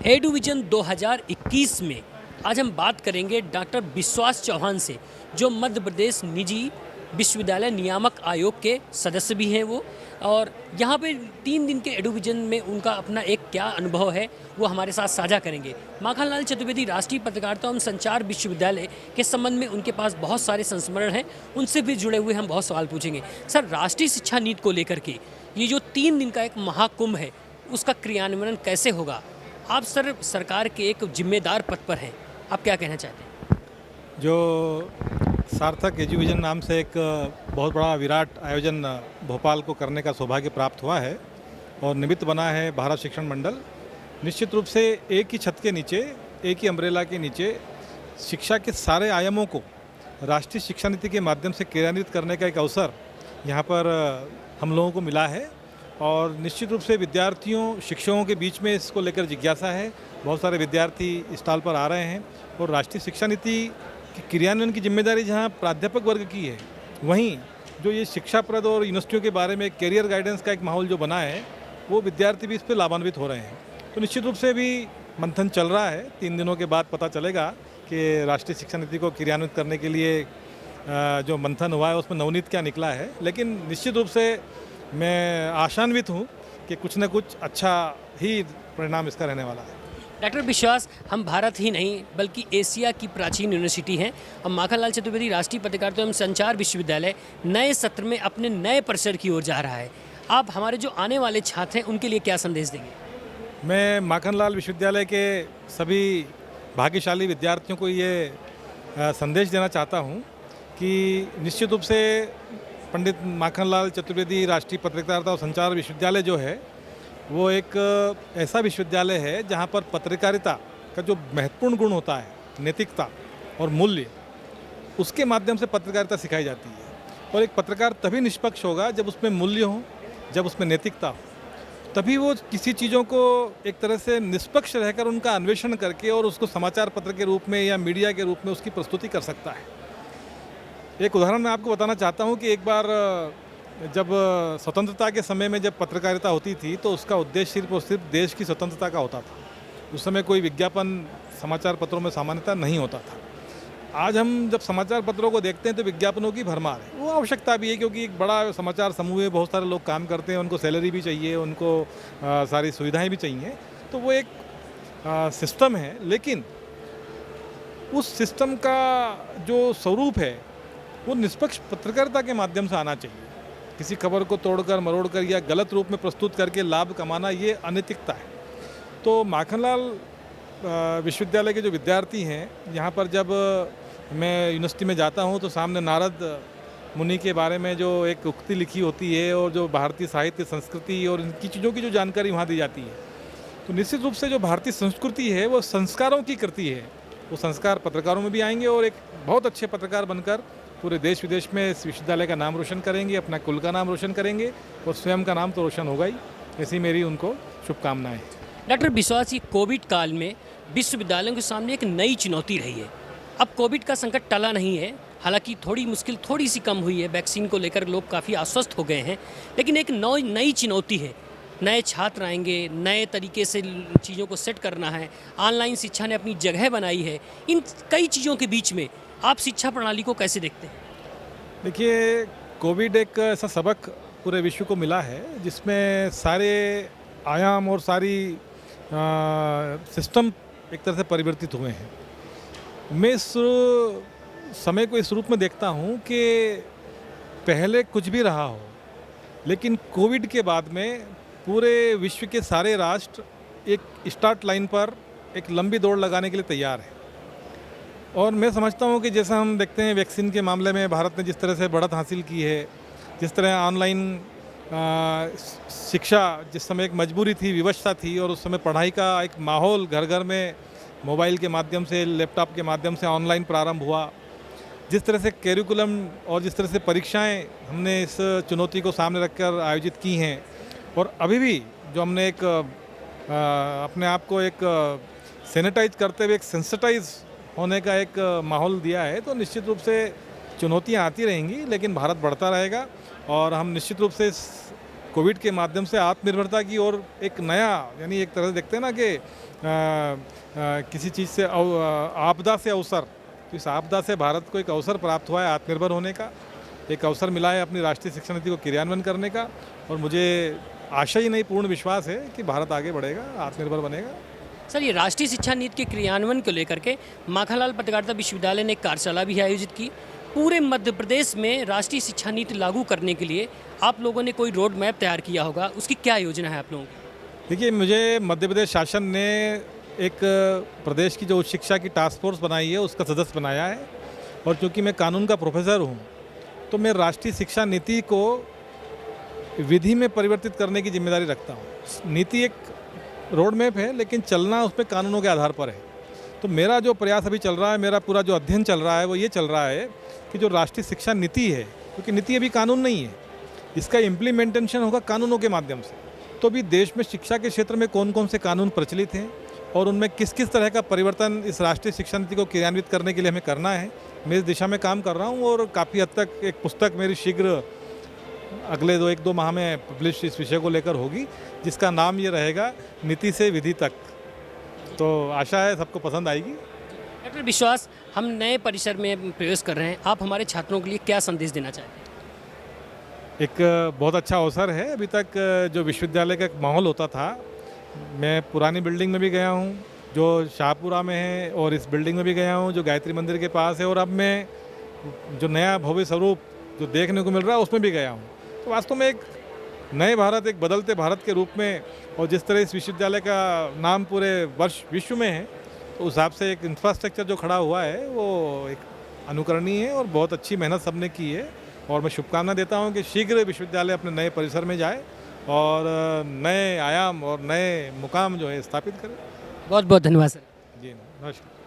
एडुविजन 2021 में आज हम बात करेंगे डॉक्टर विश्वास चौहान से, जो मध्य प्रदेश निजी विश्वविद्यालय नियामक आयोग के सदस्य भी हैं वो। और यहाँ पे 3 दिन के एडुविजन में उनका अपना एक क्या अनुभव है वो हमारे साथ साझा करेंगे। माखनलाल चतुर्वेदी राष्ट्रीय पत्रकारिता एवं संचार विश्वविद्यालय के संबंध में उनके पास बहुत सारे संस्मरण हैं, उनसे भी जुड़े हुए हम बहुत सवाल पूछेंगे। सर, राष्ट्रीय शिक्षा नीति को लेकर के ये जो 3 दिन का एक महाकुंभ है, उसका क्रियान्वयन कैसे होगा? आप सर सरकार के एक जिम्मेदार पद पर हैं, आप क्या कहना चाहते हैं? जो सार्थक एजुविजन नाम से एक बहुत बड़ा विराट आयोजन भोपाल को करने का सौभाग्य प्राप्त हुआ है और निमित्त बना है भारत शिक्षण मंडल। निश्चित रूप से एक ही छत के नीचे, एक ही अम्ब्रेला के नीचे शिक्षा के सारे आयामों को राष्ट्रीय शिक्षा नीति के माध्यम से क्रियान्वित करने का एक अवसर यहाँ पर हम लोगों को मिला है। और निश्चित रूप से विद्यार्थियों, शिक्षकों के बीच में इसको लेकर जिज्ञासा है। बहुत सारे विद्यार्थी स्टॉल पर आ रहे हैं और राष्ट्रीय शिक्षा नीति की क्रियान्वयन की जिम्मेदारी जहां प्राध्यापक वर्ग की है, वहीं जो ये शिक्षाप्रद और यूनिवर्सिटियों के बारे में कैरियर गाइडेंस का एक माहौल जो बना है, वो विद्यार्थी भी इस पर लाभान्वित हो रहे हैं। तो निश्चित रूप से भी मंथन चल रहा है। 3 दिनों के बाद पता चलेगा कि राष्ट्रीय शिक्षा नीति को क्रियान्वित करने के लिए जो मंथन हुआ है उसमें नवनीत क्या निकला है। लेकिन निश्चित रूप से मैं आशान्वित हूँ कि कुछ न कुछ अच्छा ही परिणाम इसका रहने वाला है। डॉक्टर विश्वास, हम भारत ही नहीं बल्कि एशिया की प्राचीन यूनिवर्सिटी हैं और माखनलाल चतुर्वेदी राष्ट्रीय पत्रकारिता एवं संचार विश्वविद्यालय नए सत्र में अपने नए परिसर की ओर जा रहा है। आप हमारे जो आने वाले छात्र हैं उनके लिए क्या संदेश देंगे? मैं माखनलाल विश्वविद्यालय के सभी भाग्यशाली विद्यार्थियों को ये संदेश देना चाहता हूँ कि निश्चित रूप से पंडित माखनलाल चतुर्वेदी राष्ट्रीय पत्रकारिता और संचार विश्वविद्यालय जो है, वो एक ऐसा विश्वविद्यालय है जहाँ पर पत्रकारिता का जो महत्वपूर्ण गुण होता है, नैतिकता और मूल्य, उसके माध्यम से पत्रकारिता सिखाई जाती है। और एक पत्रकार तभी निष्पक्ष होगा जब उसमें मूल्य हो, जब उसमें नैतिकता हो, तभी वो किसी चीज़ों को एक तरह से निष्पक्ष रहकर उनका अन्वेषण करके और उसको समाचार पत्र के रूप में या मीडिया के रूप में उसकी प्रस्तुति कर सकता है। एक उदाहरण मैं आपको बताना चाहता हूँ कि एक बार जब स्वतंत्रता के समय में जब पत्रकारिता होती थी तो उसका उद्देश्य सिर्फ और सिर्फ देश की स्वतंत्रता का होता था। उस समय कोई विज्ञापन समाचार पत्रों में सामान्यतः नहीं होता था। आज हम जब समाचार पत्रों को देखते हैं तो विज्ञापनों की भरमार है। वो आवश्यकता भी है क्योंकि एक बड़ा समाचार समूह है, बहुत सारे लोग काम करते हैं, उनको सैलरी भी चाहिए, उनको सारी सुविधाएँ भी चाहिए। तो वो एक सिस्टम है, लेकिन उस सिस्टम का जो स्वरूप है वो निष्पक्ष पत्रकारिता के माध्यम से आना चाहिए। किसी खबर को तोड़कर मरोड़कर या गलत रूप में प्रस्तुत करके लाभ कमाना, ये अनैतिकता है। तो माखनलाल विश्वविद्यालय के जो विद्यार्थी हैं, यहाँ पर जब मैं यूनिवर्सिटी में जाता हूँ तो सामने नारद मुनि के बारे में जो एक उक्ति लिखी होती है और जो भारतीय साहित्य, संस्कृति और इनकी चीज़ों की जो जानकारी वहाँ दी जाती है, तो निश्चित रूप से जो भारतीय संस्कृति है वो संस्कारों की कृति है। वो संस्कार पत्रकारों में भी आएंगे और एक बहुत अच्छे पत्रकार बनकर पूरे देश विदेश में इस विश्वविद्यालय का नाम रोशन करेंगे, अपना कुल का नाम रोशन करेंगे और स्वयं का नाम तो रोशन होगा ही। ऐसी मेरी उनको शुभकामनाएं। डॉक्टर विश्वास, ये कोविड काल में विश्वविद्यालयों के सामने एक नई चुनौती रही है। अब कोविड का संकट टला नहीं है, हालांकि थोड़ी मुश्किल थोड़ी सी कम हुई है, वैक्सीन को लेकर लोग काफ़ी आश्वस्त हो गए हैं, लेकिन एक नई चुनौती है। नए छात्र आएंगे, नए तरीके से चीज़ों को सेट करना है, ऑनलाइन शिक्षा ने अपनी जगह बनाई है। इन कई चीज़ों के बीच में आप शिक्षा प्रणाली को कैसे देखते हैं? देखिए, कोविड एक ऐसा सबक पूरे विश्व को मिला है जिसमें सारे आयाम और सारी सिस्टम एक तरह से परिवर्तित हुए हैं। मैं इस समय को इस रूप में देखता हूँ कि पहले कुछ भी रहा हो, लेकिन कोविड के बाद में पूरे विश्व के सारे राष्ट्र एक स्टार्ट लाइन पर एक लंबी दौड़ लगाने के लिए तैयार है। और मैं समझता हूँ कि जैसा हम देखते हैं वैक्सीन के मामले में भारत ने जिस तरह से बढ़त हासिल की है, जिस तरह ऑनलाइन शिक्षा, जिस समय एक मजबूरी थी, विवशता थी और उस समय पढ़ाई का एक माहौल घर घर में मोबाइल के माध्यम से, लैपटॉप के माध्यम से ऑनलाइन प्रारंभ हुआ, जिस तरह से कैरिकुलम और जिस तरह से परीक्षाएं हमने इस चुनौती को सामने रखकर आयोजित की हैं, और अभी भी जो हमने एक अपने आप को एक सैनिटाइज करते हुए एक सेंसिटाइज होने का एक माहौल दिया है, तो निश्चित रूप से चुनौतियां आती रहेंगी, लेकिन भारत बढ़ता रहेगा और हम निश्चित रूप से इस कोविड के माध्यम से आत्मनिर्भरता की ओर एक नया, यानी एक तरह से देखते हैं ना कि किसी चीज़ से आपदा से अवसर, तो इस आपदा से भारत को एक अवसर प्राप्त हुआ है आत्मनिर्भर होने का, एक अवसर मिला है अपनी राष्ट्रीय शिक्षा नीति को क्रियान्वयन करने का। और मुझे आशा ही नहीं, पूर्ण विश्वास है कि भारत आगे बढ़ेगा, आत्मनिर्भर बनेगा। सर, ये राष्ट्रीय शिक्षा नीति के क्रियान्वयन को लेकर के माखनलाल पत्रकारिता विश्वविद्यालय ने एक कार्यशाला भी आयोजित की। पूरे मध्य प्रदेश में राष्ट्रीय शिक्षा नीति लागू करने के लिए आप लोगों ने कोई रोड मैप तैयार किया होगा, उसकी क्या योजना है आप लोगों की? देखिए, मुझे मध्य प्रदेश शासन ने एक प्रदेश की जो उच्च शिक्षा की टास्क फोर्स बनाई है उसका सदस्य बनाया है, और चूँकि मैं कानून का प्रोफेसर हूँ तो मैं राष्ट्रीय शिक्षा नीति को विधि में परिवर्तित करने की जिम्मेदारी रखता हूँ। नीति एक रोड मैप है, लेकिन चलना उस पर कानूनों के आधार पर है। तो मेरा जो प्रयास अभी चल रहा है, मेरा पूरा जो अध्ययन चल रहा है वो ये चल रहा है कि जो राष्ट्रीय शिक्षा नीति है, क्योंकि नीति अभी कानून नहीं है, इसका इम्प्लीमेंटेशन होगा कानूनों के माध्यम से। तो अभी देश में शिक्षा के क्षेत्र में कौन कौन से कानून प्रचलित हैं और उनमें किस किस तरह का परिवर्तन इस राष्ट्रीय शिक्षा नीति को क्रियान्वित करने के लिए हमें करना है, मैं इस दिशा में काम कर रहा हूँ। और काफ़ी हद तक एक पुस्तक मेरी शीघ्र अगले 1-2 माह में पब्लिश इस विषय को लेकर होगी, जिसका नाम ये रहेगा नीति से विधि तक। तो आशा है सबको पसंद आएगी। डॉक्टर विश्वास, हम नए परिसर में प्रवेश कर रहे हैं, आप हमारे छात्रों के लिए क्या संदेश देना चाहते हैं? एक बहुत अच्छा अवसर है। अभी तक जो विश्वविद्यालय का एक माहौल होता था, मैं पुरानी बिल्डिंग में भी गया हूँ जो शाहपुरा में है, और इस बिल्डिंग में भी गया हूँ जो गायत्री मंदिर के पास है, और अब मैं जो नया भव्य स्वरूप जो देखने को मिल रहा है उसमें भी गया हूँ। तो वास्तव में एक नए भारत, एक बदलते भारत के रूप में, और जिस तरह इस विश्वविद्यालय का नाम पूरे विश्व में है, तो उस हिसाब से एक इंफ्रास्ट्रक्चर जो खड़ा हुआ है वो एक अनुकरणीय है और बहुत अच्छी मेहनत सबने की है। और मैं शुभकामना देता हूँ कि शीघ्र विश्वविद्यालय अपने नए परिसर में जाए और नए आयाम और नए मुकाम जो है स्थापित करे। बहुत बहुत धन्यवाद सर। जी नमस्कार।